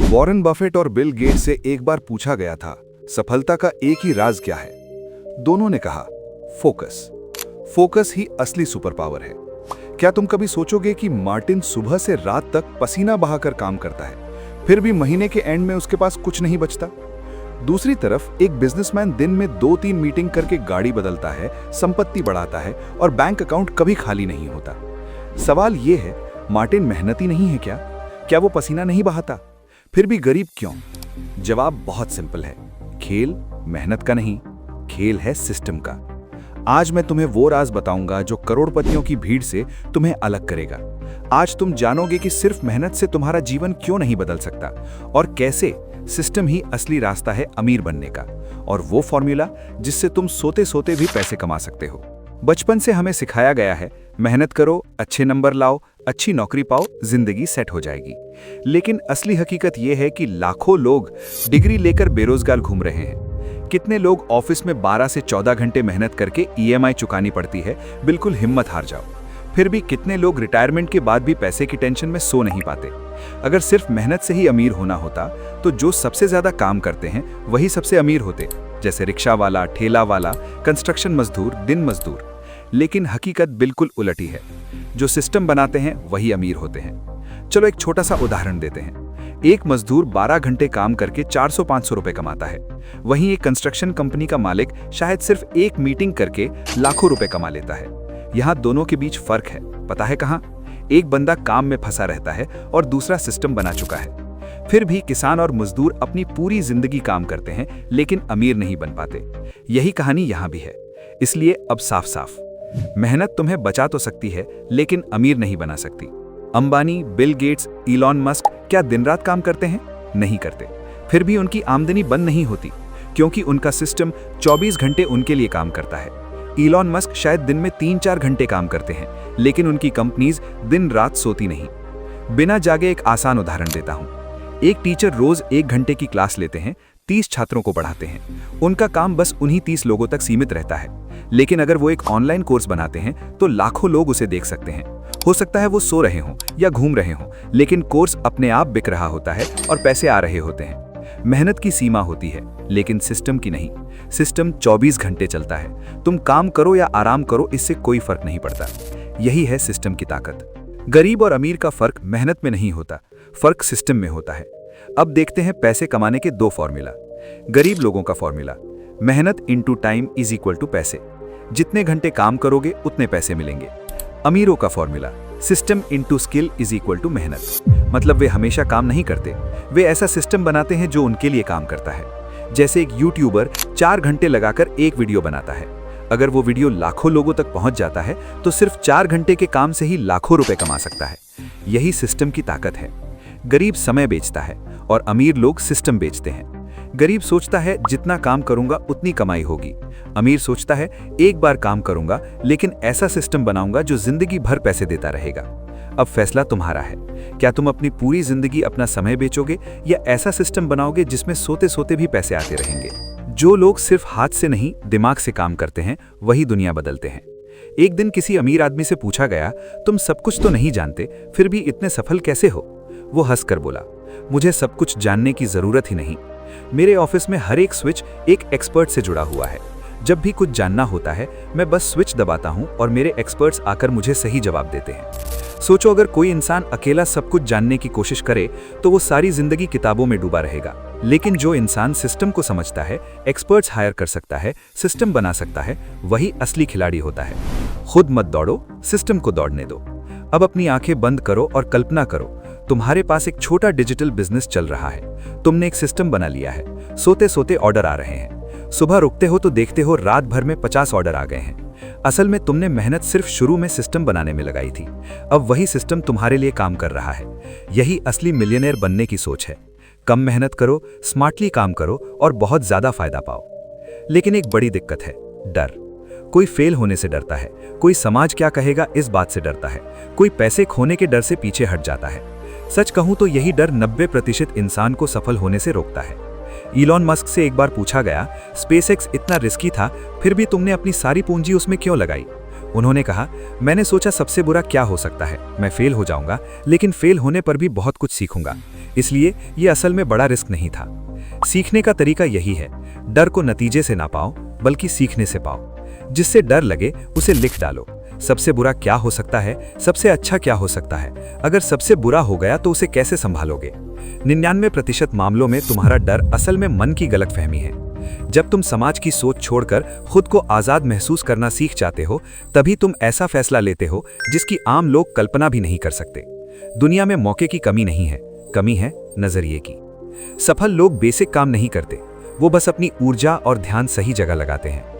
Warren Buffett और Bill Gates से एक बार पूछा गया था, सफलता का एक ही राज क्या है? दोनों ने कहा, फोकस। फोकस ही असली सुपर पावर है। क्या तुम कभी सोचोगे कि मार्टिन सुबह से रात तक पसीना बहाकर काम करता है, फिर भी महीने के एंड में उसके पास कुछ नहीं बचता? दूसरी तरफ एक बिजनेसमैन दिन में 2-3 मीटिंग करके गाड़ी बदलता है, संपत्ति बढ़ाता है और बैंक अकाउंट कभी खाली नहीं होता। सवाल यह है, मार्टिन मेहनती नहीं है क्या? क्या वो पसीना नहीं बहाता? फिर भी गरीब क्यों? जवाब बहुत सिंपल है। खेल मेहनत का नहीं, खेल है सिस्टम का। आज मैं तुम्हें वो राज बताऊंगा जो करोड़पतियों की भीड़ से तुम्हें अलग करेगा। आज तुम जानोगे कि सिर्फ मेहनत से तुम्हारा जीवन क्यों नहीं बदल सकता और कैसे सिस्टम ही असली रास्ता है अमीर बनने का, और वो फॉर्मूला जिससे तुम सोते सोते भी पैसे कमा सकते हो। बचपन से हमें सिखाया गया है, मेहनत करो, अच्छे नंबर लाओ, अच्छी नौकरी पाओ, जिंदगी सेट हो जाएगी। लेकिन असली हकीकत यह है कि लाखों लोग डिग्री लेकर बेरोजगार घूम रहे हैं। कितने लोग ऑफिस में 12 से 14 घंटे मेहनत करके EMI चुकानी पड़ती है, बिल्कुल हिम्मत हार जाओ। फिर भी कितने लोग रिटायरमेंट के बाद भी पैसे की टेंशन में सो नहीं पाते। अगर सिर्फ मेहनत से ही अमीर होना होता तो जो सबसे ज्यादा काम करते हैं वही सबसे अमीर होते, जैसे रिक्शा वाला, ठेला वाला, कंस्ट्रक्शन मजदूर, दिन मजदूर। लेकिन हकीकत बिल्कुल उलटी है। जो सिस्टम बनाते हैं वही अमीर होते हैं। चलो एक छोटा सा उदाहरण देते हैं। एक मजदूर 12 घंटे काम करके 400-500 रुपए कमाता है। वहीं एक कंस्ट्रक्शन कंपनी का मालिक शायद सिर्फ एक मीटिंग करके लाखों रुपए कमा लेता है। यहाँ दोनों के बीच फर्क है, पता है कहाँ? एक बंदा काम में फंसा रहता है और दूसरा सिस्टम बना चुका है। फिर भी किसान और मजदूर अपनी पूरी जिंदगी काम करते हैं लेकिन अमीर नहीं बन पाते। यही कहानी यहाँ भी है। इसलिए अब साफ साफ, मेहनत तुम्हें बचा तो सकती है लेकिन अमीर नहीं बना सकती। Ambani, Bill Gates, Elon Musk क्या दिन रात काम करते हैं? नहीं करते। फिर भी उनकी आमदनी बंद नहीं होती, क्योंकि उनका सिस्टम 24 घंटे उनके लिए काम करता है। इलॉन मस्क शायद दिन में 3-4 घंटे काम करते हैं, लेकिन उनकी कंपनीज दिन रात सोती नहीं। बिना जागे एक आसान उदाहरण देता हूं। एक टीचर रोज 1 घंटे की क्लास लेते हैं, 30 छात्रों को पढ़ाते हैं। उनका काम बस उन्हीं 30 लोगों तक सीमित रहता है। लेकिन अगर वो एक ऑनलाइन कोर्स बनाते हैं तो लाखों लोग उसे देख सकते हैं। हो सकता है वो सो रहे हों या घूम रहे हों, लेकिन कोर्स अपने आप बिक रहा होता है और पैसे आ रहे होते हैं। मेहनत की सीमा होती है, लेकिन सिस्टम की नहीं। सिस्टम 24 घंटे चलता है। तुम काम करो या आराम करो, इससे कोई फर्क नहीं पड़ता। यही है सिस्टम की ताकत। गरीब और अमीर का फर्क मेहनत में नहीं होता, फर्क सिस्टम में होता है। अब देखते हैं पैसे कमाने के 2 फॉर्मूला। गरीब लोगों का फॉर्मूला, मेहनत into time is equal to पैसे। जितने घंटे काम करोगे उतने पैसे मिलेंगे। अमीरों का formula, system into skill is equal to मेहनत। मतलब वे हमेशा काम नहीं करते, वे ऐसा सिस्टम बनाते हैं जो उनके लिए काम करता है। जैसे एक यूट्यूबर 4 घंटे लगाकर एक वीडियो बनाता है। अगर वो वीडियो लाखों लोगों तक पहुंच जाता है तो सिर्फ 4 घंटे के काम से ही लाखों रुपए कमा सकता है। यही सिस्टम की ताकत है। गरीब समय बेचता है और अमीर लोग सिस्टम बेचते हैं। गरीब सोचता है जितना काम करूंगा उतनी कमाई होगी। अमीर सोचता है एक बार काम करूंगा लेकिन ऐसा सिस्टम बनाऊंगा जो जिंदगी भर पैसे देता रहेगा। अब फैसला तुम्हारा है। क्या तुम अपनी पूरी जिंदगी अपना समय बेचोगे या ऐसा सिस्टम बनाओगे जिसमें सोते सोते भी पैसे आते रहेंगे? जो लोग सिर्फ हाथ से नहीं दिमाग से काम करते हैं वही दुनिया बदलते हैं। एक दिन किसी अमीर आदमी से पूछा गया, तुम सब कुछ तो नहीं जानते, फिर भी इतने सफल कैसे हो? वो हंसकर बोला, मुझे सब कुछ जानने की जरूरत ही नहीं। मेरे ऑफिस में हर एक स्विच एक एक्सपर्ट से जुड़ा हुआ है। जब भी कुछ जानना होता है मैं बस स्विच दबाता हूं और मेरे एक्सपर्ट्स आकर मुझे सही जवाब देते हैं। सोचो, अगर कोई इंसान अकेला सब कुछ जानने की कोशिश करे तो वो सारी जिंदगी किताबों में डूबा रहेगा। लेकिन जो इंसान सिस्टम को समझता है, एक्सपर्ट्स हायर कर सकता है, सिस्टम बना सकता है, वही असली खिलाड़ी होता है। खुद मत दौड़ो, सिस्टम को दौड़ने दो। अब अपनी आंखें बंद करो और कल्पना करो, तुम्हारे पास एक छोटा डिजिटल बिजनेस चल रहा है। तुमने एक सिस्टम बना लिया है। सोते सोते ऑर्डर आ रहे हैं। सुबह रुकते हो तो देखते हो रात भर में 50 ऑर्डर आ गए हैं। असल में तुमने मेहनत सिर्फ शुरू में सिस्टम बनाने में लगाई थी। अब वही सिस्टम तुम्हारे लिए काम कर रहा है। यही असली मिलियनेयर बनने की सोच है। कम मेहनत करो, स्मार्टली काम करो और बहुत ज्यादा फायदा पाओ। लेकिन एक बड़ी दिक्कत है, डर। कोई फेल होने से डरता है, कोई समाज क्या कहेगा इस बात से डरता है, कोई पैसे खोने के डर से पीछे हट जाता है। सच कहूं तो यही डर 90% इंसान को सफल होने से रोकता है। इलॉन मस्क से एक बार पूछा गया, स्पेसएक्स इतना रिस्की था, फिर भी तुमने अपनी सारी पूंजी उसमें क्यों लगाई? उन्होंने कहा, मैंने सोचा सबसे बुरा क्या हो सकता है, मैं फेल हो जाऊंगा, लेकिन फेल होने पर भी बहुत कुछ सीखूंगा। इसलिए ये असल में बड़ा रिस्क नहीं था। सीखने का तरीका यही है, डर को नतीजे से ना पाओ बल्कि सीखने से पाओ। जिससे डर लगे उसे लिख डालो। सबसे बुरा क्या हो सकता है, सबसे अच्छा क्या हो सकता है, अगर सबसे बुरा हो गया तो उसे कैसे संभालोगे। 99% मामलों में तुम्हारा डर असल में मन की गलतफहमी है। जब तुम समाज की सोच छोड़कर खुद को आजाद महसूस करना सीख जाते हो, तभी तुम ऐसा फैसला लेते हो जिसकी आम लोग कल्पना भी नहीं कर सकते। दुनिया में मौके की कमी नहीं है, कमी है नजरिए की। सफल लोग बेसिक काम नहीं करते, वो बस अपनी ऊर्जा और ध्यान सही जगह लगाते हैं।